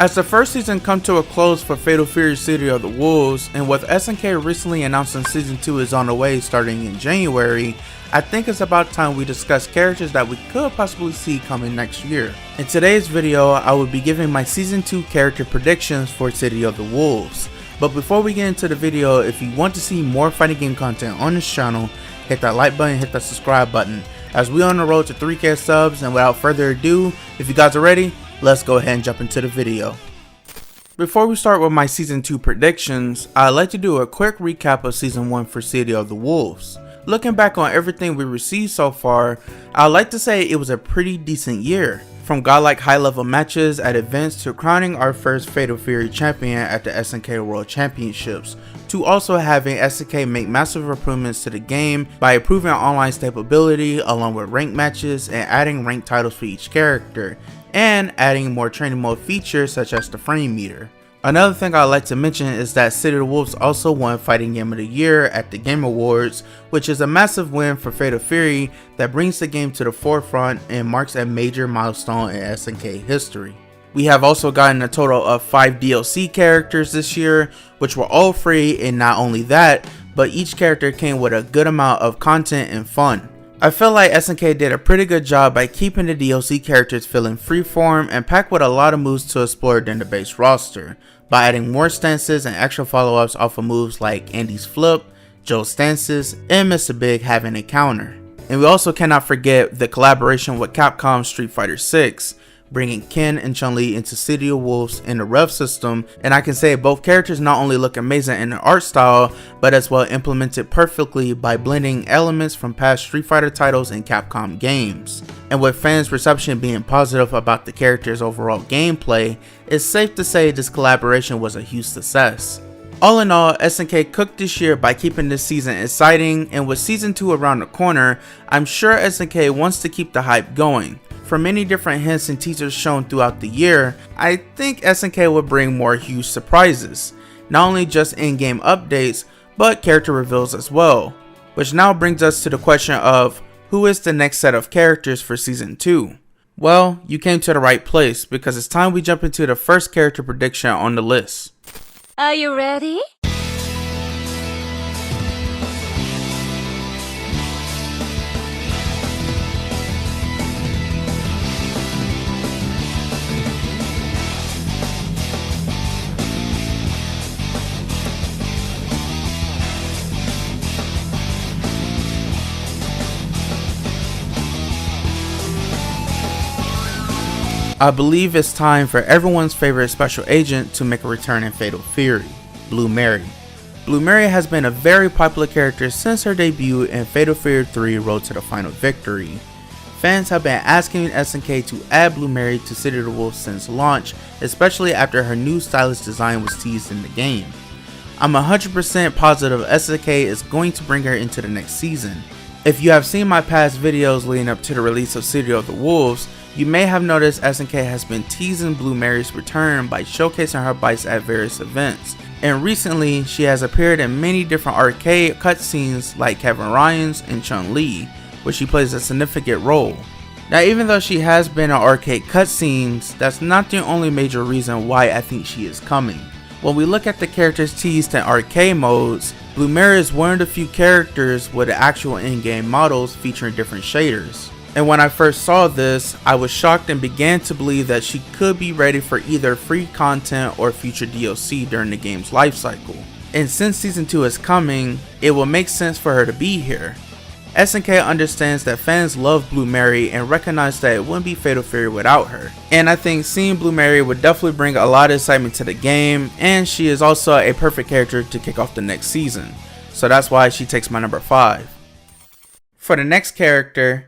As the first season come to a close for Fatal Fury City of the Wolves, and with SNK recently announcing Season 2 is on the way starting in January, I think it's about time we discuss characters that we could possibly see coming next year. In today's video, I will be giving my Season 2 character predictions for City of the Wolves. But before we get into the video, if you want to see more fighting game content on this channel, hit that like button, hit that subscribe button, as we on the road to 3K subs. And without further ado, if you guys are ready, let's go ahead and jump into the video. Before we start with my Season 2 predictions, I'd like to do a quick recap of Season 1 for City of the Wolves. Looking back on everything we received so far, I'd like to say it was a pretty decent year. From godlike high level matches at events to crowning our first Fatal Fury champion at the SNK World Championships, to also having SNK make massive improvements to the game by improving online stability along with ranked matches and adding ranked titles for each character, and adding more training mode features such as the frame meter. Another thing I'd like to mention is that City of the Wolves also won Fighting Game of the Year at the Game Awards, which is a massive win for Fatal Fury that brings the game to the forefront and marks a major milestone in SNK history. We have also gotten a total of 5 DLC characters this year, which were all free, and not only that, but each character came with a good amount of content and fun. I feel like SNK did a pretty good job by keeping the DLC characters feeling freeform and packed with a lot of moves to explore than the base roster, by adding more stances and extra follow-ups off of moves like Andy's flip, Joe's stances, and Mr. Big having a counter. And we also cannot forget the collaboration with Capcom's Street Fighter 6, bringing Ken and Chun-Li into City of Wolves in the Rev system, and I can say both characters not only look amazing in their art style, but as well implemented perfectly by blending elements from past Street Fighter titles and Capcom games. And with fans' reception being positive about the characters' overall gameplay, it's safe to say this collaboration was a huge success. All in all, SNK cooked this year by keeping this season exciting, and with Season 2 around the corner, I'm sure SNK wants to keep the hype going. From many different hints and teasers shown throughout the year, I think SNK will bring more huge surprises, not only just in-game updates, but character reveals as well. Which now brings us to the question of, who is the next set of characters for Season 2? Well, you came to the right place, because it's time we jump into the first character prediction on the list. Are you ready? I believe it's time for everyone's favorite special agent to make a return in Fatal Fury, Blue Mary. Blue Mary has been a very popular character since her debut in Fatal Fury 3 Road to the Final Victory. Fans have been asking SNK to add Blue Mary to City of the Wolves since launch, especially after her new stylish design was teased in the game. I'm 100% positive SNK is going to bring her into the next season. If you have seen my past videos leading up to the release of City of the Wolves, you may have noticed SNK has been teasing Blue Mary's return by showcasing her bites at various events, and recently she has appeared in many different arcade cutscenes like Kevin Ryan's and Chun-Li, where she plays a significant role. Now, even though she has been in arcade cutscenes, that's not the only major reason why I think she is coming. When we look at the characters teased in arcade modes, Blue Mary is one of the few characters with actual in-game models featuring different shaders. And when I first saw this, I was shocked and began to believe that she could be ready for either free content or future DLC during the game's life cycle. And since Season 2 is coming, it will make sense for her to be here. SNK understands that fans love Blue Mary and recognize that it wouldn't be Fatal Fury without her. And I think seeing Blue Mary would definitely bring a lot of excitement to the game, and she is also a perfect character to kick off the next season. So that's why she takes my number 5. For the next character,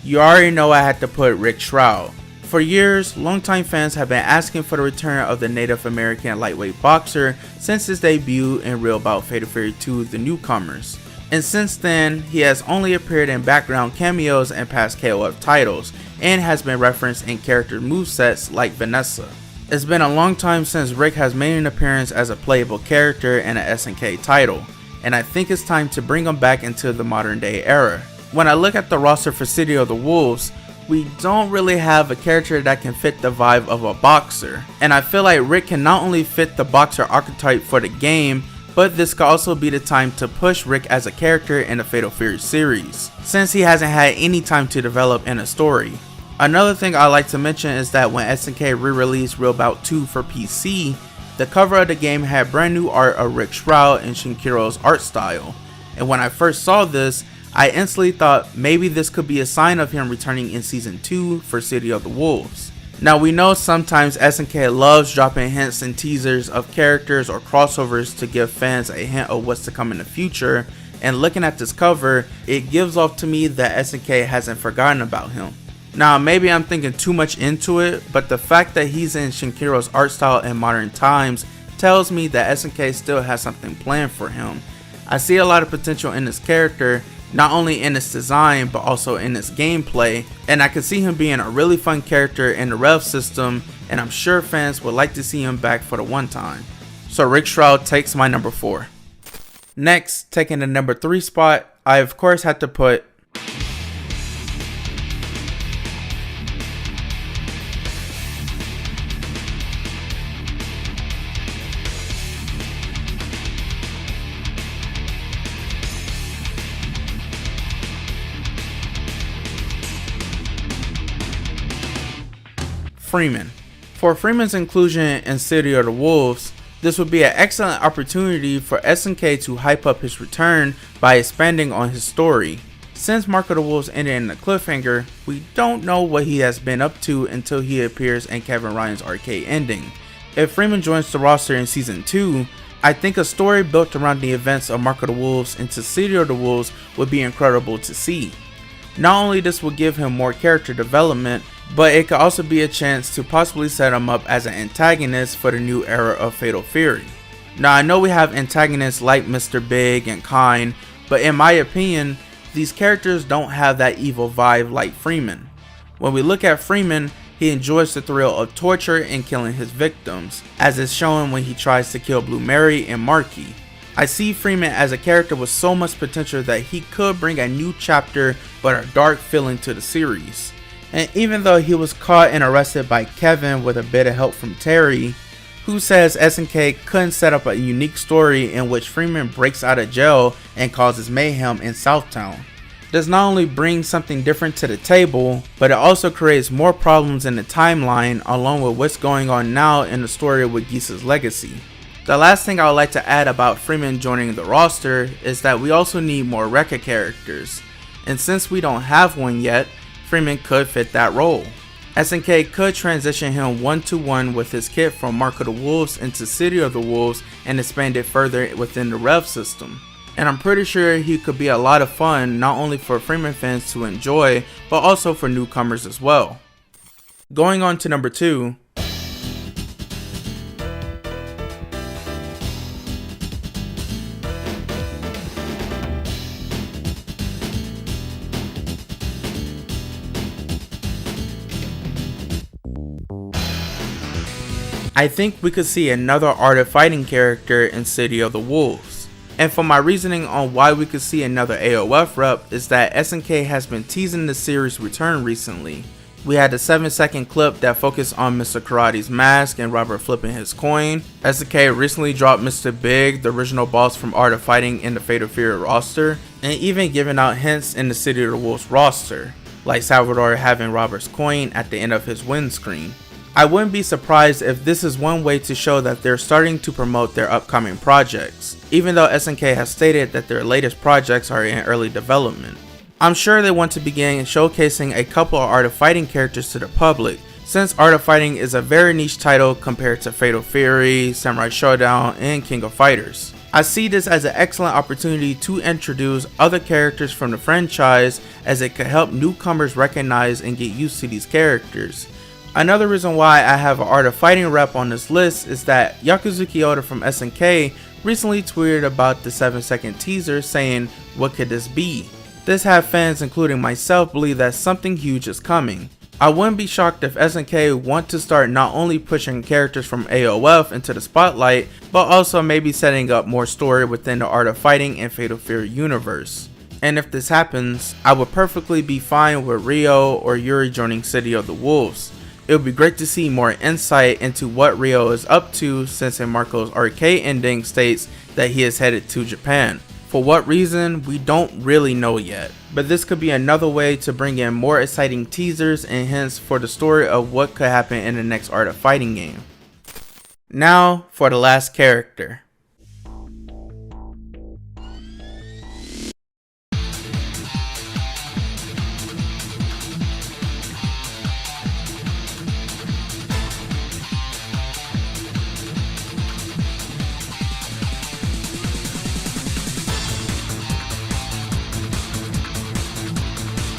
You already know I had to put Rick Shroud. For years, longtime fans have been asking for the return of the Native American lightweight boxer since his debut in Real Bout Fatal Fury 2 The Newcomers. And since then, he has only appeared in background cameos and past KOF titles, and has been referenced in character movesets like Vanessa. It's been a long time since Rick has made an appearance as a playable character in an SNK title, and I think it's time to bring him back into the modern day era. When I look at the roster for City of the Wolves, we don't really have a character that can fit the vibe of a boxer, and I feel like Rick can not only fit the boxer archetype for the game, but this could also be the time to push Rick as a character in the Fatal Fury series, since he hasn't had any time to develop in a story. Another thing I like to mention is that when SNK re-released Real Bout 2 for PC, the cover of the game had brand new art of Rick Shroud in Shinkiro's art style, and when I first saw this, I instantly thought maybe this could be a sign of him returning in Season 2 for City of the Wolves. Now we know sometimes SNK loves dropping hints and teasers of characters or crossovers to give fans a hint of what's to come in the future, and looking at this cover, it gives off to me that SNK hasn't forgotten about him. Now maybe I'm thinking too much into it, but the fact that he's in Shinkiro's art style in modern times tells me that SNK still has something planned for him. I see a lot of potential in this character, not only in its design but also in its gameplay, and I could see him being a really fun character in the Rev system, and I'm sure fans would like to see him back for the one time. So Rick Shroud takes my number 4. Next, taking the number 3 spot, I of course had to put Freeman. For Freeman's inclusion in City of the Wolves, this would be an excellent opportunity for SNK to hype up his return by expanding on his story. Since Mark of the Wolves ended in a cliffhanger, we don't know what he has been up to until he appears in Kevin Ryan's arcade ending. If Freeman joins the roster in Season 2, I think a story built around the events of Mark of the Wolves into City of the Wolves would be incredible to see. Not only this will give him more character development, but it could also be a chance to possibly set him up as an antagonist for the new era of Fatal Fury. Now I know we have antagonists like Mr. Big and Kind, but in my opinion, these characters don't have that evil vibe like Freeman. When we look at Freeman, he enjoys the thrill of torture and killing his victims, as is shown when he tries to kill Blue Mary and Marky. I see Freeman as a character with so much potential that he could bring a new chapter but a dark feeling to the series. And even though he was caught and arrested by Kevin with a bit of help from Terry, who says SNK couldn't set up a unique story in which Freeman breaks out of jail and causes mayhem in Southtown. This not only brings something different to the table, but it also creates more problems in the timeline along with what's going on now in the story with Gisa's legacy. The last thing I would like to add about Freeman joining the roster is that we also need more Rekka characters, and since we don't have one yet, Freeman could fit that role. SNK could transition him one-to-one with his kit from Mark of the Wolves into City of the Wolves and expand it further within the Rev system. And I'm pretty sure he could be a lot of fun not only for Freeman fans to enjoy, but also for newcomers as well. Going on to number 2. I think we could see another Art of Fighting character in City of the Wolves. And for my reasoning on why we could see another AOF rep is that SNK has been teasing the series return recently. We had a 7-second clip that focused on Mr. Karate's mask and Robert flipping his coin. SNK recently dropped Mr. Big, the original boss from Art of Fighting, in the Fatal Fury roster, and even giving out hints in the City of the Wolves roster, like Salvador having Robert's coin at the end of his windscreen. I wouldn't be surprised if this is one way to show that they're starting to promote their upcoming projects, even though SNK has stated that their latest projects are in early development. I'm sure they want to begin showcasing a couple of Art of Fighting characters to the public, since Art of Fighting is a very niche title compared to Fatal Fury, Samurai Showdown, and King of Fighters. I see this as an excellent opportunity to introduce other characters from the franchise, as it could help newcomers recognize and get used to these characters. Another reason why I have an Art of Fighting rep on this list is that Yakuzuki Oda from SNK recently tweeted about the 7-second teaser saying, "What could this be?" This had fans including myself believe that something huge is coming. I wouldn't be shocked if SNK want to start not only pushing characters from AOF into the spotlight, but also maybe setting up more story within the Art of Fighting and Fatal Fury universe. And if this happens, I would perfectly be fine with Ryo or Yuri joining City of the Wolves. It would be great to see more insight into what Ryo is up to, since in Marco's arcade ending states that he is headed to Japan. For what reason, we don't really know yet, but this could be another way to bring in more exciting teasers and hints for the story of what could happen in the next Art of Fighting game. Now for the last character.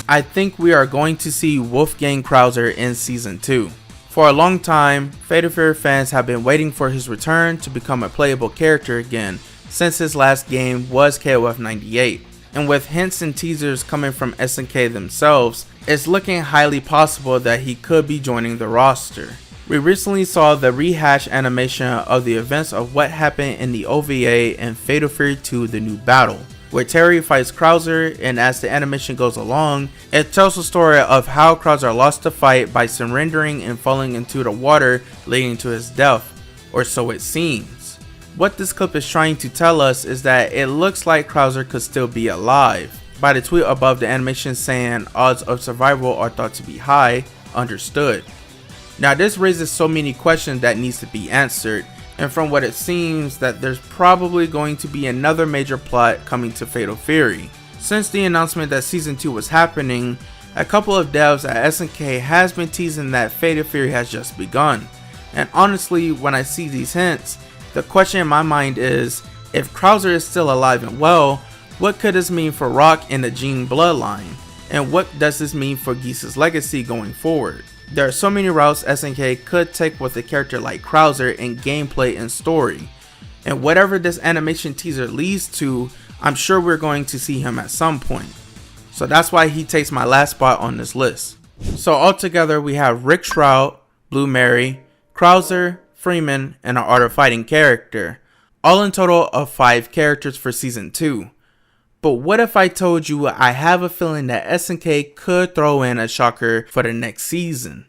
I think we are going to see Wolfgang Krauser in Season 2. For a long time, Fatal Fury fans have been waiting for his return to become a playable character again, since his last game was KOF 98. And with hints and teasers coming from SNK themselves, it's looking highly possible that he could be joining the roster. We recently saw the rehash animation of the events of what happened in the OVA in Fatal Fury 2 The New Battle, where Terry fights Krauser, and as the animation goes along, it tells the story of how Krauser lost the fight by surrendering and falling into the water, leading to his death, or so it seems. What this clip is trying to tell us is that it looks like Krauser could still be alive. By the tweet above the animation saying odds of survival are thought to be high, understood. Now this raises so many questions that needs to be answered, and from what it seems that there's probably going to be another major plot coming to Fatal Fury. Since the announcement that Season 2 was happening, a couple of devs at SNK has been teasing that Fatal Fury has just begun. And honestly, when I see these hints, the question in my mind is, if Krauser is still alive and well, what could this mean for Rock and the Jean bloodline? And what does this mean for Geese's legacy going forward? There are so many routes SNK could take with a character like Krauser in gameplay and story. And whatever this animation teaser leads to, I'm sure we're going to see him at some point. So that's why he takes my last spot on this list. So altogether we have Rick Shroud, Blue Mary, Krauser, Freeman, and an Art of Fighting character. All in total of 5 characters for Season 2. But what if I told you I have a feeling that SNK could throw in a shocker for the next season?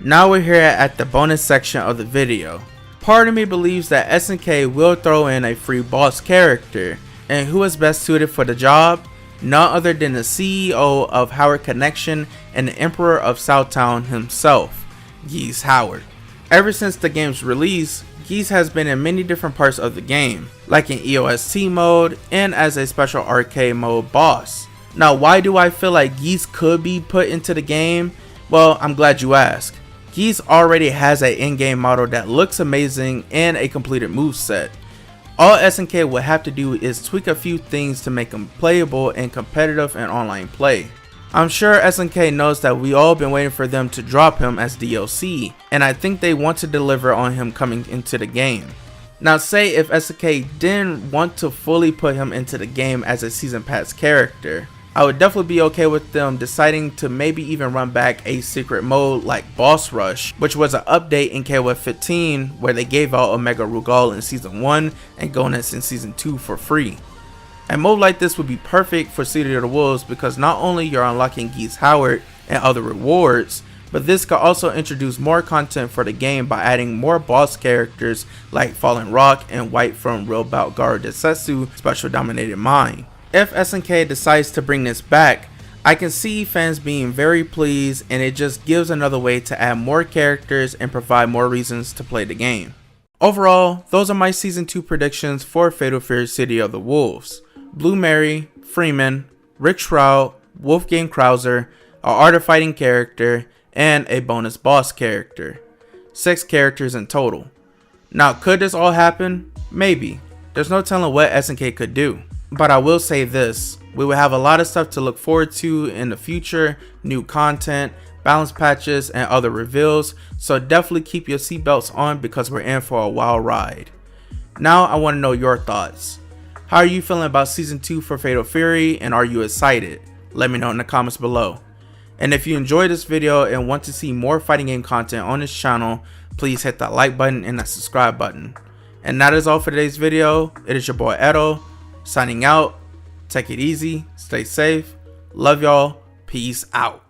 Now we're here at the bonus section of the video. Part of me believes that SNK will throw in a free boss character, and who is best suited for the job? None other than the CEO of Howard Connection and the Emperor of Southtown himself, Geese Howard. Ever since the game's release, Geese has been in many different parts of the game, like in EOST mode and as a special arcade mode boss. Now why do I feel like Geese could be put into the game? Well, I'm glad you asked. Geese already has an in-game model that looks amazing and a completed moveset. All SNK would have to do is tweak a few things to make him playable and competitive in online play. I'm sure SNK knows that we all been waiting for them to drop him as DLC, and I think they want to deliver on him coming into the game. Now say if SNK didn't want to fully put him into the game as a season pass character, I would definitely be okay with them deciding to maybe even run back a secret mode like Boss Rush, which was an update in KOF 15 where they gave out Omega Rugal in Season 1 and Gonus in Season 2 for free. A mode like this would be perfect for City of the Wolves because not only you're unlocking Geese Howard and other rewards, but this could also introduce more content for the game by adding more boss characters like Fallen Rock and White from Real Bout Garou Densetsu Special Dominated Mind. If SNK decides to bring this back, I can see fans being very pleased, and it just gives another way to add more characters and provide more reasons to play the game. Overall, those are my Season 2 predictions for Fatal Fury City of the Wolves. Blue Mary, Freeman, Rick Shroud, Wolfgang Krauser, a art of fighting character, and a bonus boss character. 6 characters in total. Now, could this all happen? Maybe. There's no telling what SNK could do. But I will say this, we will have a lot of stuff to look forward to in the future, new content, balance patches, and other reveals, so definitely keep your seatbelts on because we're in for a wild ride. Now I want to know your thoughts. How are you feeling about Season 2 for Fatal Fury, and are you excited? Let me know in the comments below. And if you enjoyed this video and want to see more fighting game content on this channel, please hit that like button and that subscribe button. And that is all for today's video. It is your boy Edo, signing out. Take it easy, stay safe, love y'all, peace out.